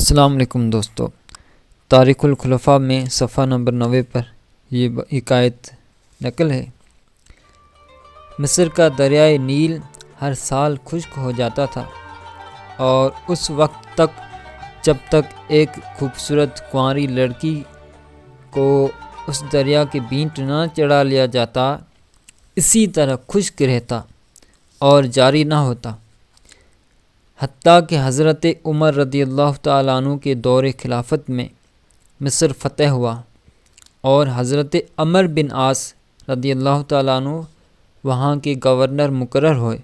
السلام علیکم دوستو، تاریخ الخلفاء میں صفحہ نمبر 90 پر یہ حکایت نقل ہے۔ مصر کا دریائے نیل ہر سال خشک ہو جاتا تھا اور اس وقت تک جب تک ایک خوبصورت کنواری لڑکی کو اس دریا کے بیٹ نہ چڑھا لیا جاتا، اسی طرح خشک رہتا اور جاری نہ ہوتا، حتیٰ کہ حضرت عمر رضی اللہ تعالیٰ عنہ کے دور خلافت میں مصر فتح ہوا اور حضرت عمرو بن عاص رضی اللہ تعالیٰ عنہ وہاں کے گورنر مقرر ہوئے۔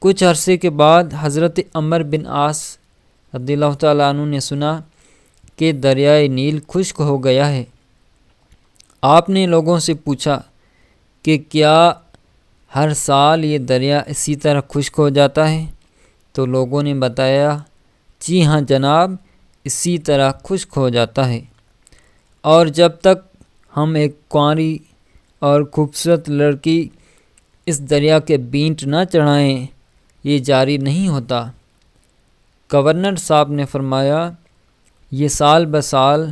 کچھ عرصے کے بعد حضرت عمرو بن عاص رضی اللہ تعالیٰ عنہ نے سنا کہ دریائے نیل خشک ہو گیا ہے۔ آپ نے لوگوں سے پوچھا کہ کیا ہر سال یہ دریا اسی طرح خشک ہو جاتا ہے؟ تو لوگوں نے بتایا، جی ہاں جناب، اسی طرح خشک ہو جاتا ہے، اور جب تک ہم ایک کنواری اور خوبصورت لڑکی اس دریا کے بیٹ نہ چڑھائیں یہ جاری نہیں ہوتا۔ گورنر صاحب نے فرمایا، یہ سال بسال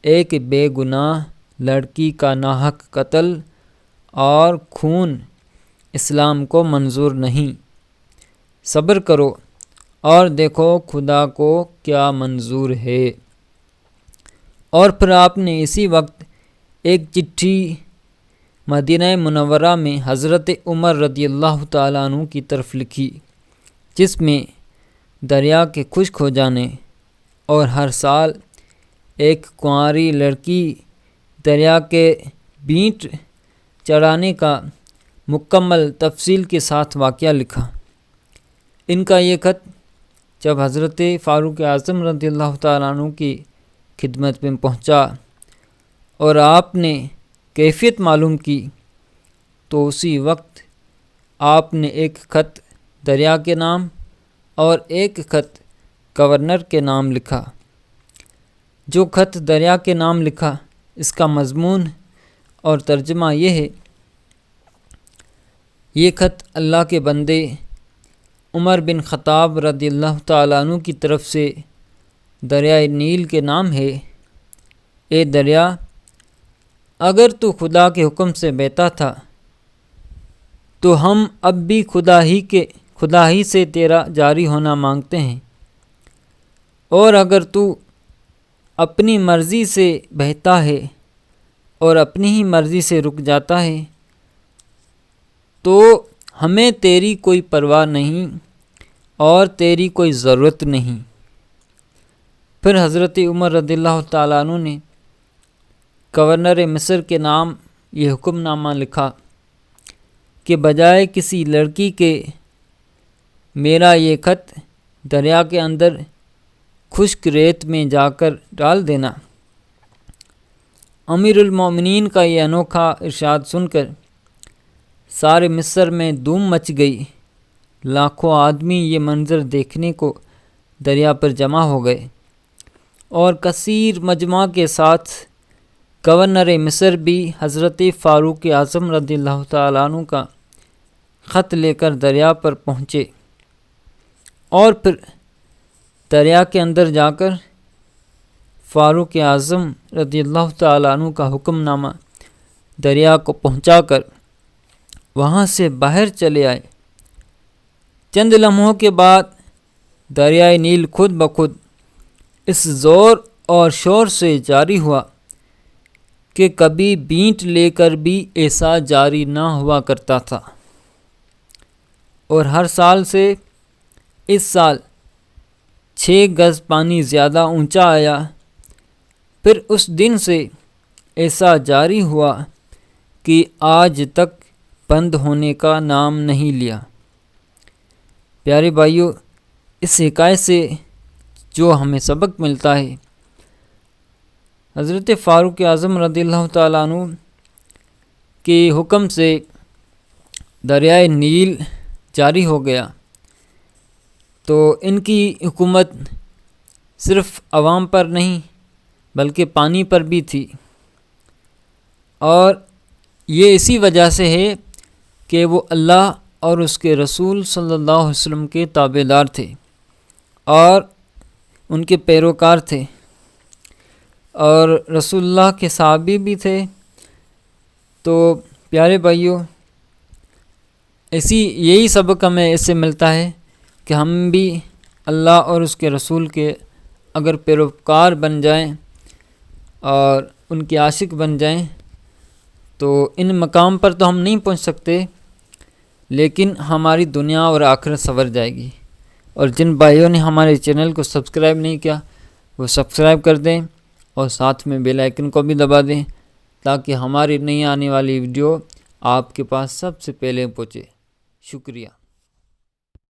ایک بے گناہ لڑکی کا ناحق قتل اور خون اسلام کو منظور نہیں۔ صبر کرو اور دیکھو خدا کو کیا منظور ہے۔ اور پھر آپ نے اسی وقت ایک چٹھی مدینہ منورہ میں حضرت عمر رضی اللہ تعالیٰ عنہ کی طرف لکھی، جس میں دریا کے خشک ہو جانے اور ہر سال ایک کنواری لڑکی دریا کے بیٹ چڑھانے کا مکمل تفصیل کے ساتھ واقعہ لکھا۔ ان کا یہ خط جب حضرت فاروق اعظم رضی اللہ تعالیٰ عنہ کی خدمت میں پہنچا اور آپ نے کیفیت معلوم کی تو اسی وقت آپ نے ایک خط دریا کے نام اور ایک خط گورنر کے نام لکھا۔ جو خط دریا کے نام لکھا اس کا مضمون اور ترجمہ یہ ہے، یہ خط اللہ کے بندے عمر بن خطاب رضی اللہ تعالیٰ عنہ کی طرف سے دریائے نیل کے نام ہے۔ اے دریا، اگر تو خدا کے حکم سے بہتا تھا تو ہم اب بھی خدا ہی سے تیرا جاری ہونا مانگتے ہیں، اور اگر تو اپنی مرضی سے بہتا ہے اور اپنی ہی مرضی سے رک جاتا ہے تو ہمیں تیری کوئی پرواہ نہیں اور تیری کوئی ضرورت نہیں۔ پھر حضرت عمر رضی اللہ تعالیٰ عنہ نے گورنر مصر کے نام یہ حکم نامہ لکھا کہ بجائے کسی لڑکی کے میرا یہ خط دریا کے اندر خشک ریت میں جا کر ڈال دینا۔ امیر المومنین کا یہ انوکھا ارشاد سن کر سارے مصر میں دھوم مچ گئی۔ لاکھوں آدمی یہ منظر دیکھنے کو دریا پر جمع ہو گئے، اور کثیر مجمع کے ساتھ گورنر مصر بھی حضرت فاروق اعظم رضی اللہ تعالیٰ عنہ کا خط لے کر دریا پر پہنچے، اور پھر دریا کے اندر جا کر فاروق اعظم رضی اللہ تعالیٰ عنہ کا حکم نامہ دریا کو پہنچا کر وہاں سے باہر چلے آئے۔ چند لمحوں کے بعد دریائے نیل خود بخود اس زور اور شور سے جاری ہوا کہ کبھی بیٹ لے کر بھی ایسا جاری نہ ہوا کرتا تھا، اور ہر سال سے اس سال 6 گز پانی زیادہ اونچا آیا۔ پھر اس دن سے ایسا جاری ہوا کہ آج تک بند ہونے کا نام نہیں لیا۔ پیارے بھائیو، اس حکایت سے جو ہمیں سبق ملتا ہے، حضرت فاروق اعظم رضی اللہ تعالیٰ عنہ کے حکم سے دریائے نیل جاری ہو گیا تو ان کی حکومت صرف عوام پر نہیں بلکہ پانی پر بھی تھی، اور یہ اسی وجہ سے ہے کہ وہ اللہ اور اس کے رسول صلی اللہ علیہ وسلم کے تابع دار تھے، اور ان کے پیروکار تھے اور رسول اللہ کے صحابی بھی تھے۔ تو پیارے بھائیوں، یہی سبق ہمیں اس سے ملتا ہے کہ ہم بھی اللہ اور اس کے رسول کے اگر پیروکار بن جائیں اور ان کے عاشق بن جائیں تو ان مقام پر تو ہم نہیں پہنچ سکتے، لیکن ہماری دنیا اور آخرت سنور جائے گی۔ اور جن بھائیوں نے ہمارے چینل کو سبسکرائب نہیں کیا وہ سبسکرائب کر دیں اور ساتھ میں بیل آئیکن کو بھی دبا دیں تاکہ ہماری نئی آنے والی ویڈیو آپ کے پاس سب سے پہلے پہنچے۔ شکریہ۔